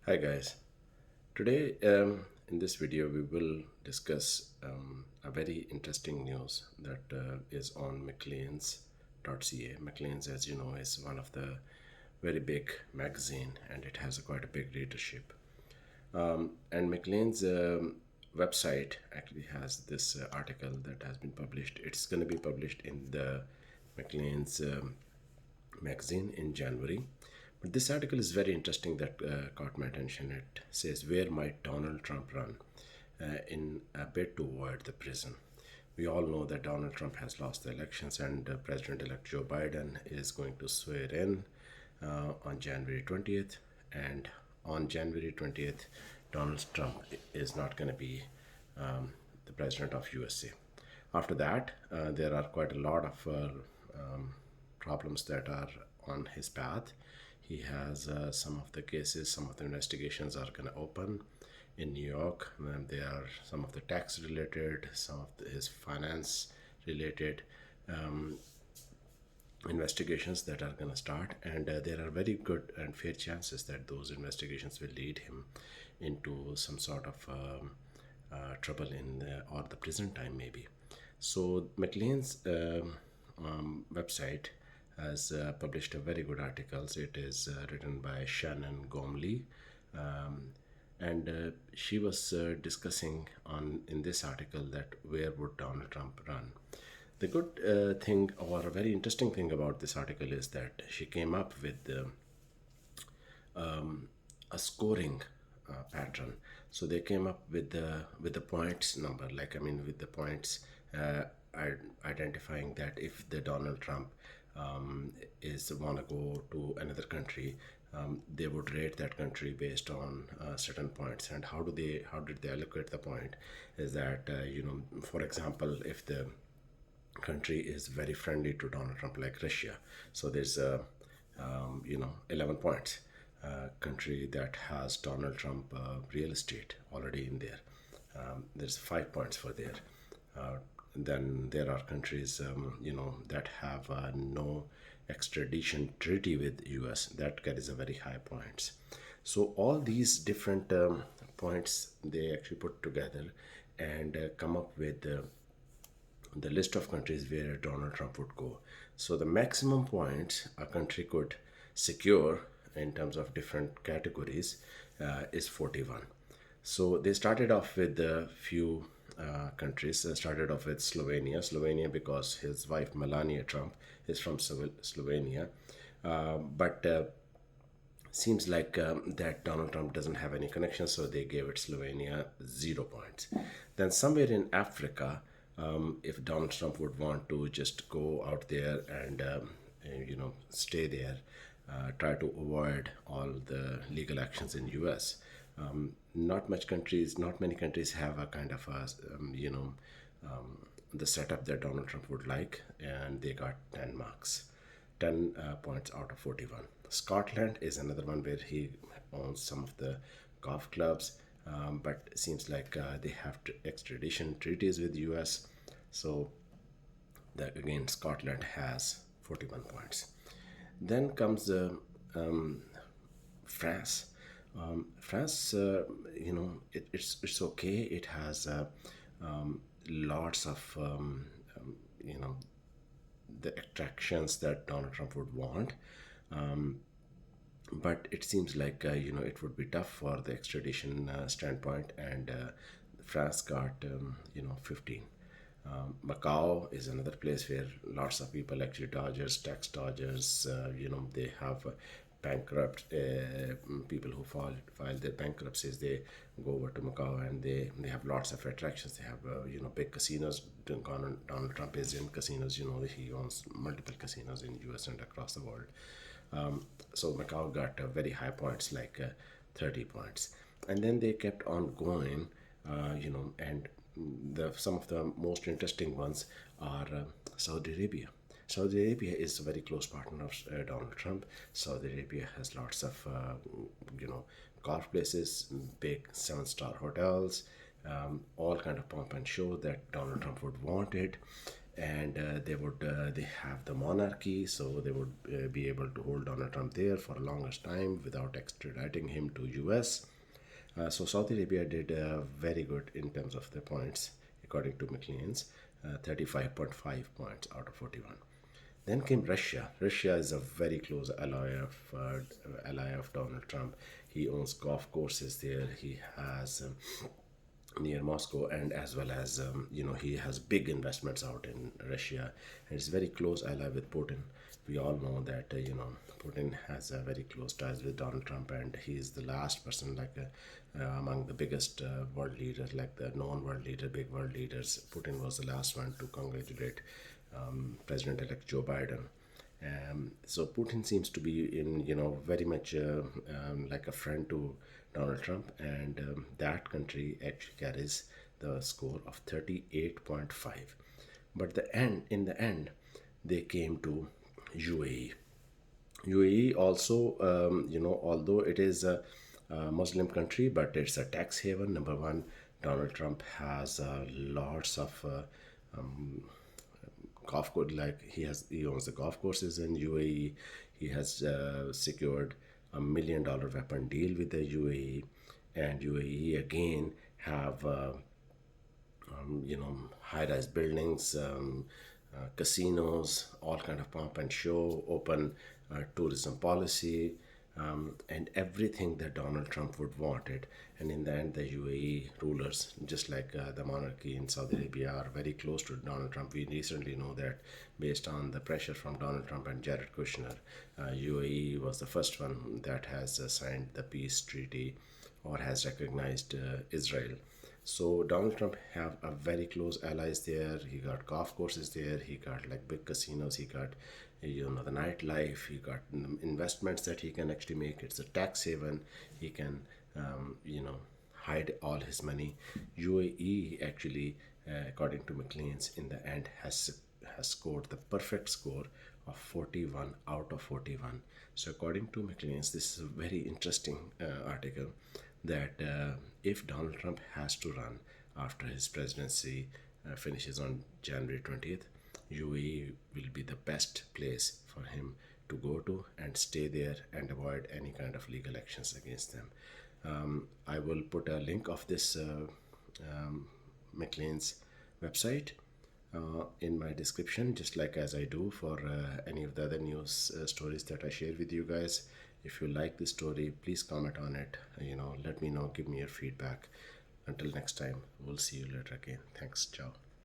Hi guys. Today in this video we will discuss a very interesting news that is on McLean's.ca. McLean's, as you know, is one of the very big magazine and it has quite a big readership. And McLean's website actually has this article that has been published. It's going to be published in the McLean's magazine in January. But this article is very interesting that caught my attention. It says, "Where might Donald Trump run in a bid to avoid the prison?" We all know that Donald Trump has lost the elections and President elect Joe Biden is going to swear in on January 20th. And on January 20th, Donald Trump is not going to be the president of USA. After that, there are quite a lot of problems that are on his path. He has some of the cases, some of the investigations are going to open in New York. And there are some of the tax related, some of his finance related investigations that are going to start, and there are very good and fair chances that those investigations will lead him into some sort of trouble in or the prison time maybe. So McLean's website has published a very good articles. It is written by Shannon Gormley, um, and she was discussing on in this article that where would Donald Trump run. The good thing or a very interesting thing about this article is that she came up with a scoring pattern. So they came up with the points number, like I mean with the points uh, identifying that if the Donald Trump is want to go to another country, they would rate that country based on certain points. And how did they allocate the point? Is that for example, if the country is very friendly to Donald Trump, like Russia. So there's 11 points. Country that has Donald Trump real estate already in there. There's 5 points for there. Then there are countries, that have no extradition treaty with U.S. That carries a very high points. So all these different points they actually put together and come up with the list of countries where Donald Trump would go. So the maximum points a country could secure in terms of different categories is 41. So they started off with a few countries. Started off with Slovenia because his wife Melania Trump is from Slovenia, but seems like that Donald Trump doesn't have any connection, so they gave it Slovenia 0 points. Then somewhere in Africa, if Donald Trump would want to just go out there and stay there, try to avoid all the legal actions in U.S. Not many countries have a kind of a the setup that Donald Trump would like, and they got 10 marks. 10 points out of 41. Scotland is another one where he owns some of the golf clubs, but it seems like they have extradition treaties with US. So that again, Scotland has 41 points. Then comes France. France, it's okay. It has lots of you know the attractions that Donald Trump would want. Um, but it seems like it would be tough for the extradition standpoint, and France got 15. Macau is another place where lots of people actually dodgers, tax dodgers. They have bankrupt people who file their bankruptcies. They go over to Macau and they have lots of attractions. They have big casinos. Donald Trump is in casinos. He owns multiple casinos in U.S. and across the world. So Macau got very high points, like 30 points, and then they kept on going, and some of the most interesting ones are Saudi Arabia. Saudi Arabia is a very close partner of Donald Trump. Saudi Arabia has lots of, golf places, big seven-star hotels, all kind of pomp and show that Donald Trump would want it. and they have the monarchy, so they would be able to hold Donald Trump there for a longest time without extraditing him to US. So Saudi Arabia did very good in terms of the points, according to McLean's, 35.5 points out of 41. Then came Russia. Russia is a very close ally of Donald Trump. He owns golf courses there. He has near Moscow, and as well as he has big investments out in Russia, and it's very close ally with Putin. We all know that Putin has a very close ties with Donald Trump, and he is the last person like among the biggest world leaders, like the known world leader, big world leaders. Putin was the last one to congratulate President-elect Joe Biden. So Putin seems to be in, very much like a friend to Donald Trump, and that country actually carries the score of 38.5. But in the end, they came to UAE. UAE also, although it is a Muslim country, but it's a tax haven. Number one, Donald Trump has lots of golf course, like he owns the golf courses in UAE. He has secured $1 million weapon deal with the UAE, and UAE again have high-rise buildings, casinos, all kind of pomp and show, open tourism policy, and everything that Donald Trump would want it. And in the end, the UAE rulers, just like the monarchy in Saudi Arabia, are very close to Donald Trump. We recently know that based on the pressure from Donald Trump and Jared Kushner, UAE was the first one that has signed the peace treaty or has recognized Israel. So Donald Trump have a very close allies there. He got golf courses there. He got like big casinos. He got the nightlife. He got investments that he can actually make. It's a tax haven. He can hide all his money. UAE actually, according to McLean's, in the end has scored the perfect score of 41 out of 41. So according to McLean's, this is a very interesting article that if Donald Trump has to run after his presidency finishes on January 20th, UAE will be the best place for him to go to and stay there and avoid any kind of legal actions against them. I will put a link of this McLean's website in my description, just like as I do for any of the other news stories that I share with you guys. If you like this story, please comment on it. Let me know, give me your feedback. Until next time, we'll see you later again. Thanks. Ciao.